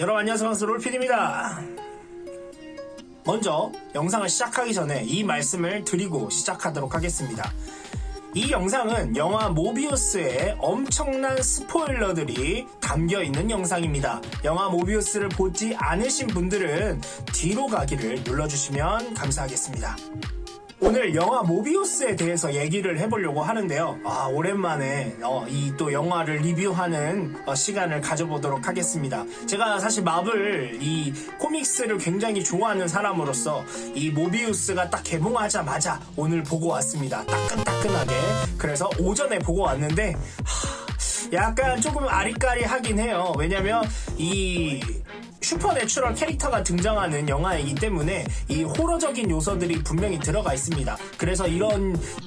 여러분 안녕하세요. 반갑습니다. 롤피디입니다. 먼저 영상을 시작하기 전에 이 말씀을 드리고 시작하도록 하겠습니다. 이 영상은 영화 모비우스의 엄청난 스포일러들이 담겨있는 영상입니다. 영화 모비우스를 보지 않으신 분들은 뒤로 가기를 눌러주시면 감사하겠습니다. 오늘 영화 모비우스에 대해서 얘기를 해보려고 하는데요. 오랜만에 이 또 영화를 리뷰하는 시간을 가져보도록 하겠습니다. 제가 사실 마블 이 코믹스를 굉장히 좋아하는 사람으로서 이 모비우스가 딱 개봉하자마자 오늘 보고 왔습니다. 따끈따끈하게. 그래서 오전에 보고 왔는데 약간 조금 아리까리하긴 해요. 왜냐면 이 슈퍼내추럴 캐릭터가 등장하는 영화이기 때문에 이 호러적인 요소들이 분명히 들어가 있습니다. 그래서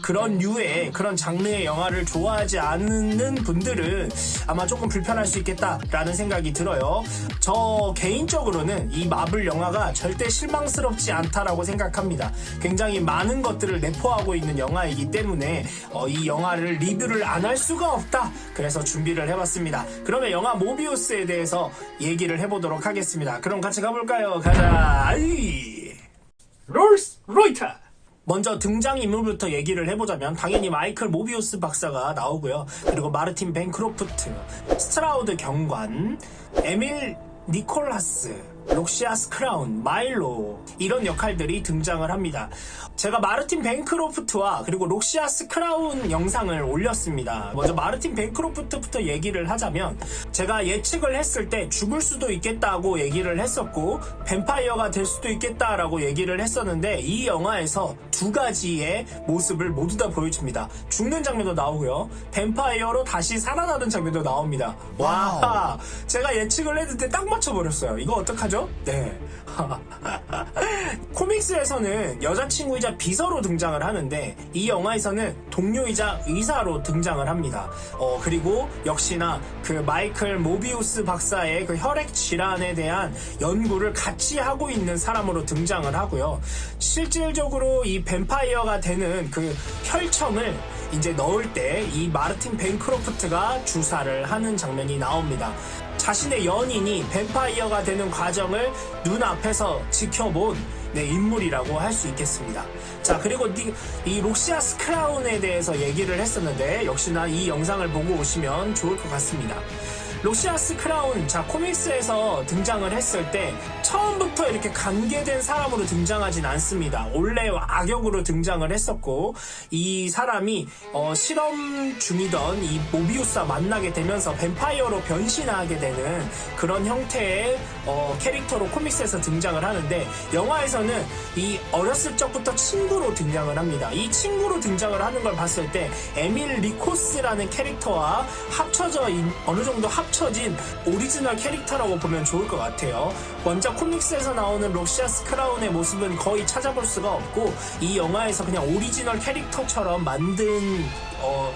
그런 류의 그런 장르의 영화를 좋아하지 않는 분들은 아마 조금 불편할 수 있겠다라는 생각이 들어요. 저 개인적으로는 이 마블 영화가 절대 실망스럽지 않다라고 생각합니다. 굉장히 많은 것들을 내포하고 있는 영화이기 때문에 이 영화를 리뷰를 안 할 수가 없다. 그래서 준비를 해봤습니다. 그러면 영화 모비우스에 대해서 얘기를 해보도록 하겠습니다. 그럼 같이 가볼까요? 가자. 롤스 로이타. 먼저 등장인물부터 얘기를 해보자면 당연히 마이클 모비우스 박사가 나오고요. 그리고 마르틴 벤크로프트, 스트라우드 경관, 에밀 니콜라스, 록시아스 크라운, 마일로 이런 역할들이 등장을 합니다. 제가 마르틴 벤크로프트와 그리고 록시아스 크라운 영상을 올렸습니다. 먼저 마르틴 벤크로프트부터 얘기를 하자면 제가 예측을 했을 때 죽을 수도 있겠다고 얘기를 했었고 뱀파이어가 될 수도 있겠다라고 얘기를 했었는데 이 영화에서 두 가지의 모습을 모두 다 보여줍니다. 죽는 장면도 나오고요. 뱀파이어로 다시 살아나는 장면도 나옵니다. 와, 제가 예측을 했는데 딱 맞춰버렸어요. 이거 어떡하죠? 네. 코믹스에서는 여자친구이자 비서로 등장을 하는데 이 영화에서는 동료이자 의사로 등장을 합니다. 그리고 역시나 그 마이클 모비우스 박사의 그 혈액 질환에 대한 연구를 같이 하고 있는 사람으로 등장을 하고요. 실질적으로 이 뱀파이어가 되는 그 혈청을 이제 넣을 때 이 마르틴 벤크로프트가 주사를 하는 장면이 나옵니다. 자신의 연인이 뱀파이어가 되는 과정을 눈앞에서 지켜본 인물이라고 할 수 있겠습니다. 자, 그리고 이 록시아스 크라운에 대해서 얘기를 했었는데 역시나 이 영상을 보고 오시면 좋을 것 같습니다. 록시아스 크라운, 코믹스에서 등장을 했을 때 처음부터 이렇게 관계된 사람으로 등장하진 않습니다. 원래 악역으로 등장을 했었고 이 사람이 실험 중이던 이 모비우스와 만나게 되면서 뱀파이어로 변신하게 되는 그런 형태의 캐릭터로 코믹스에서 등장을 하는데 영화에서는 이 어렸을 적부터 친구로 등장을 합니다. 이 친구로 등장을 하는 걸 봤을 때 에밀 리코스라는 캐릭터와 어느 정도 합쳐진 오리지널 캐릭터라고 보면 좋을 것 같아요. 원작 코믹스에서 나오는 록시아스 크라운의 모습은 거의 찾아볼 수가 없고 이 영화에서 그냥 오리지널 캐릭터처럼 만든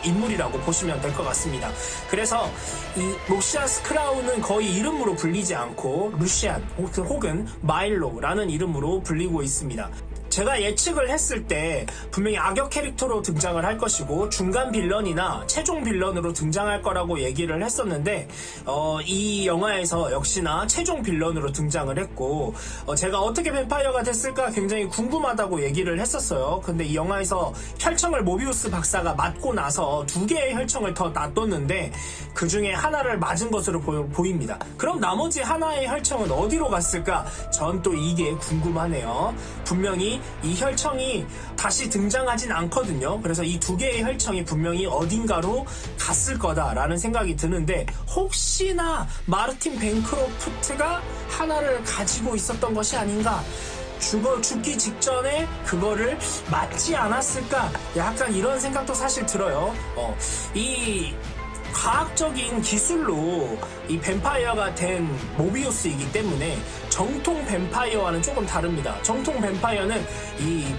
인물이라고 보시면 될 것 같습니다. 그래서 이 록시아스 크라운은 거의 이름으로 불리지 않고 루시안 혹은 마일로라는 이름으로 불리고 있습니다. 제가 예측을 했을 때 분명히 악역 캐릭터로 등장을 할 것이고 중간 빌런이나 최종 빌런으로 등장할 거라고 얘기를 했었는데 이 영화에서 역시나 최종 빌런으로 등장을 했고 제가 어떻게 뱀파이어가 됐을까 굉장히 궁금하다고 얘기를 했었어요. 근데 이 영화에서 혈청을 모비우스 박사가 맞고 나서 두 개의 혈청을 더 놔뒀는데 그 중에 하나를 맞은 것으로 보입니다. 그럼 나머지 하나의 혈청은 어디로 갔을까? 전 또 이게 궁금하네요. 분명히 이 혈청이 다시 등장하진 않거든요. 그래서 이 두 개의 혈청이 분명히 어딘가로 갔을 거다라는 생각이 드는데 혹시나 마르틴 벤크로프트가 하나를 가지고 있었던 것이 아닌가? 죽기 직전에 그거를 맞지 않았을까? 약간 이런 생각도 사실 들어요. 이 과학적인 기술로 이 뱀파이어가 된 모비우스이기 때문에 정통 뱀파이어와는 조금 다릅니다. 정통 뱀파이어는 이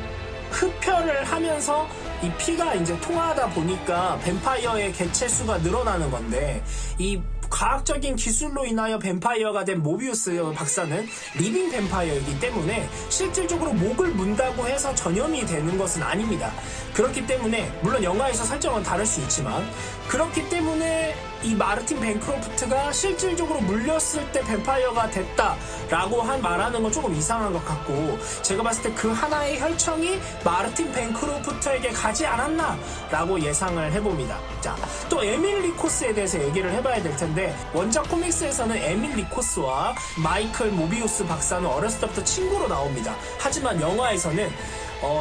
흡혈을 하면서 이 피가 이제 통하다 보니까 뱀파이어의 개체수가 늘어나는 건데 이 과학적인 기술로 인하여 뱀파이어가 된 모비우스 박사는 리빙 뱀파이어이기 때문에 실질적으로 목을 문다고 해서 전염이 되는 것은 아닙니다. 그렇기 때문에 물론 영화에서 설정은 다를 수 있지만 그렇기 때문에 이 마르틴 벤크로프트가 실질적으로 물렸을 때 뱀파이어가 됐다라고 말하는 건 조금 이상한 것 같고, 제가 봤을 때 그 하나의 혈청이 마르틴 벤크로프트에게 가지 않았나라고 예상을 해봅니다. 자, 또 에밀 리코스에 대해서 얘기를 해봐야 될 텐데, 원작 코믹스에서는 에밀 리코스와 마이클 모비우스 박사는 어렸을 때부터 친구로 나옵니다. 하지만 영화에서는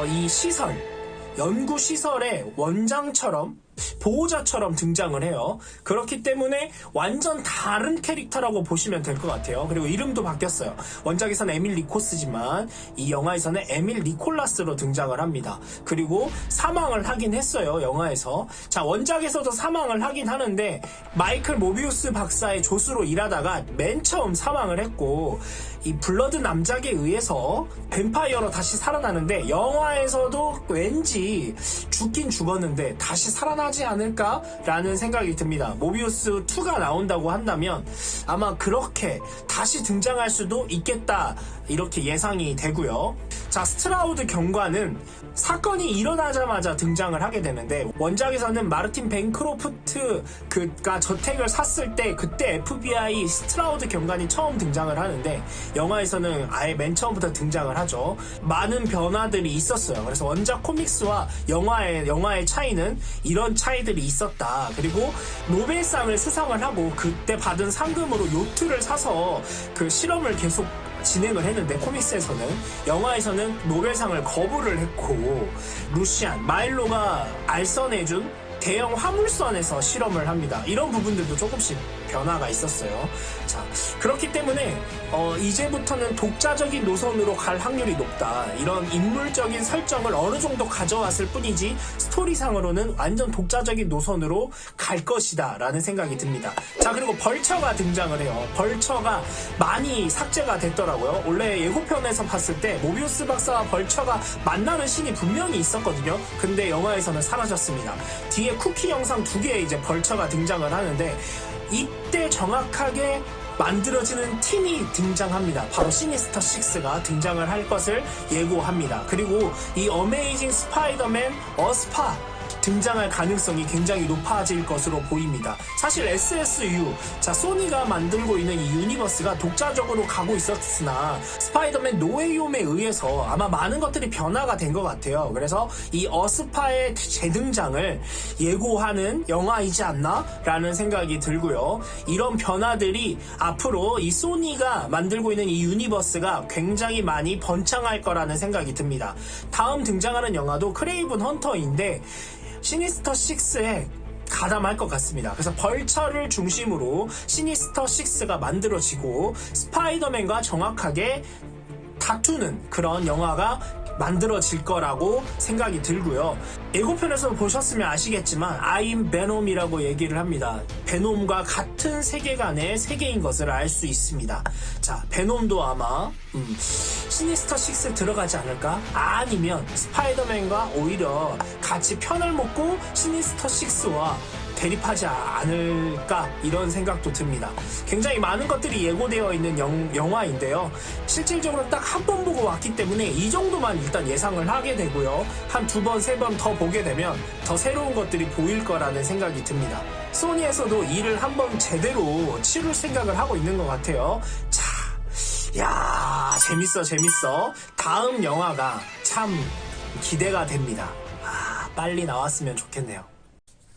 이 연구 시설의 원장처럼, 보호자처럼 등장을 해요. 그렇기 때문에 완전 다른 캐릭터라고 보시면 될 것 같아요. 그리고 이름도 바뀌었어요. 원작에서는 에밀 리코스지만 이 영화에서는 에밀 니콜라스로 등장을 합니다. 그리고 사망을 하긴 했어요, 영화에서. 자, 원작에서도 사망을 하긴 하는데 마이클 모비우스 박사의 조수로 일하다가 맨 처음 사망을 했고, 이 블러드 남작에 의해서 뱀파이어로 다시 살아나는데, 영화에서도 왠지 죽긴 죽었는데 다시 살아나지 않을까라는 생각이 듭니다. 모비우스 2가 나온다고 한다면 아마 그렇게 다시 등장할 수도 있겠다, 이렇게 예상이 되고요. 자, 스트라우드 경관은 사건이 일어나자마자 등장을 하게 되는데, 원작에서는 마르틴 벤크로프트가 저택을 샀을 때 그때 FBI 스트라우드 경관이 처음 등장을 하는데, 영화에서는 아예 맨 처음부터 등장을 하죠. 많은 변화들이 있었어요. 그래서 원작 코믹스와 영화의 차이는 이런 차이들이 있었다. 그리고 노벨상을 수상을 하고 그때 받은 상금으로 요트를 사서 그 실험을 계속 진행을 했는데, 코믹스에서는, 영화에서는 노벨상을 거부를 했고, 루시안, 마일로가 알선해준 대형 화물선에서 실험을 합니다. 이런 부분들도 조금씩 변화가 있었어요. 자, 그렇기 때문에 이제부터는 독자적인 노선으로 갈 확률이 높다. 이런 인물적인 설정을 어느 정도 가져왔을 뿐이지 스토리상으로는 완전 독자적인 노선으로 갈 것이다 라는 생각이 듭니다. 자, 그리고 벌처가 등장을 해요. 벌처가 많이 삭제가 됐더라고요. 원래 예고편에서 봤을 때 모비우스 박사와 벌처가 만나는 씬이 분명히 있었거든요. 근데 영화에서는 사라졌습니다. 뒤에 쿠키 영상 2개에 이제 벌처가 등장을 하는데, 이때 정확하게 만들어지는 팀이 등장합니다. 바로 시니스터 6가 등장을 할 것을 예고합니다. 그리고 이 어메이징 스파이더맨 어스파 등장할 가능성이 굉장히 높아질 것으로 보입니다. 사실 SSU, 자, 소니가 만들고 있는 이 유니버스가 독자적으로 가고 있었으나 스파이더맨 노웨이홈에 의해서 아마 많은 것들이 변화가 된 것 같아요. 그래서 이 어스파의 재등장을 예고하는 영화이지 않나? 라는 생각이 들고요. 이런 변화들이 앞으로 이 소니가 만들고 있는 이 유니버스가 굉장히 많이 번창할 거라는 생각이 듭니다. 다음 등장하는 영화도 크레이븐 헌터인데, 시니스터 6에 가담할 것 같습니다. 그래서 벌처를 중심으로 시니스터 6가 만들어지고 스파이더맨과 정확하게 다투는 그런 영화가 만들어질 거라고 생각이 들고요. 예고편에서 보셨으면 아시겠지만 I'm Venom이라고 얘기를 합니다. 베놈과 같은 세계관의 세계인 것을 알 수 있습니다. 자, 베놈도 아마 시니스터 6에 들어가지 않을까? 아니면 스파이더맨과 오히려 같이 편을 먹고 시니스터 6와 대립하지 않을까, 이런 생각도 듭니다. 굉장히 많은 것들이 예고되어 있는 영화인데요. 실질적으로 딱 한 번 보고 왔기 때문에 이 정도만 일단 예상을 하게 되고요. 한 2번, 3번 더 보게 되면 더 새로운 것들이 보일 거라는 생각이 듭니다. 소니에서도 일을 한번 제대로 치룰 생각을 하고 있는 것 같아요. 자, 야, 재밌어. 다음 영화가 참 기대가 됩니다. 빨리 나왔으면 좋겠네요.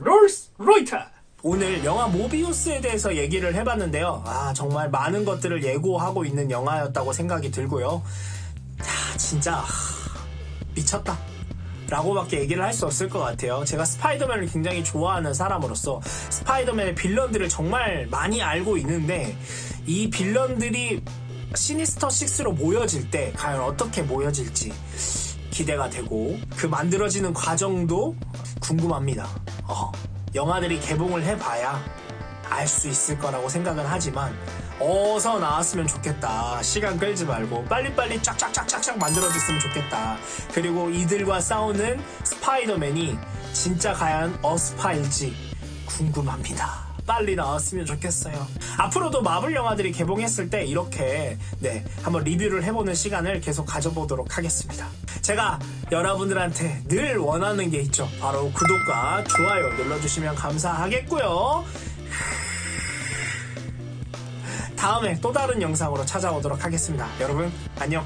롤스 로이터! 오늘 영화 모비우스에 대해서 얘기를 해봤는데요. 정말 많은 것들을 예고하고 있는 영화였다고 생각이 들고요. 진짜 미쳤다 라고밖에 얘기를 할 수 없을 것 같아요. 제가 스파이더맨을 굉장히 좋아하는 사람으로서 스파이더맨의 빌런들을 정말 많이 알고 있는데, 이 빌런들이 시니스터 6로 모여질 때 과연 어떻게 모여질지 기대가 되고, 그 만들어지는 과정도 궁금합니다. 영화들이 개봉을 해봐야 알 수 있을 거라고 생각은 하지만, 어서 나왔으면 좋겠다. 시간 끌지 말고 빨리빨리 쫙쫙쫙쫙 만들어졌으면 좋겠다. 그리고 이들과 싸우는 스파이더맨이 진짜 과연 어스파일지 궁금합니다. 빨리 나왔으면 좋겠어요. 앞으로도 마블 영화들이 개봉했을 때 이렇게 한번 리뷰를 해보는 시간을 계속 가져보도록 하겠습니다. 제가 여러분들한테 늘 원하는 게 있죠. 바로 구독과 좋아요 눌러주시면 감사하겠고요. 다음에 또 다른 영상으로 찾아오도록 하겠습니다. 여러분 안녕.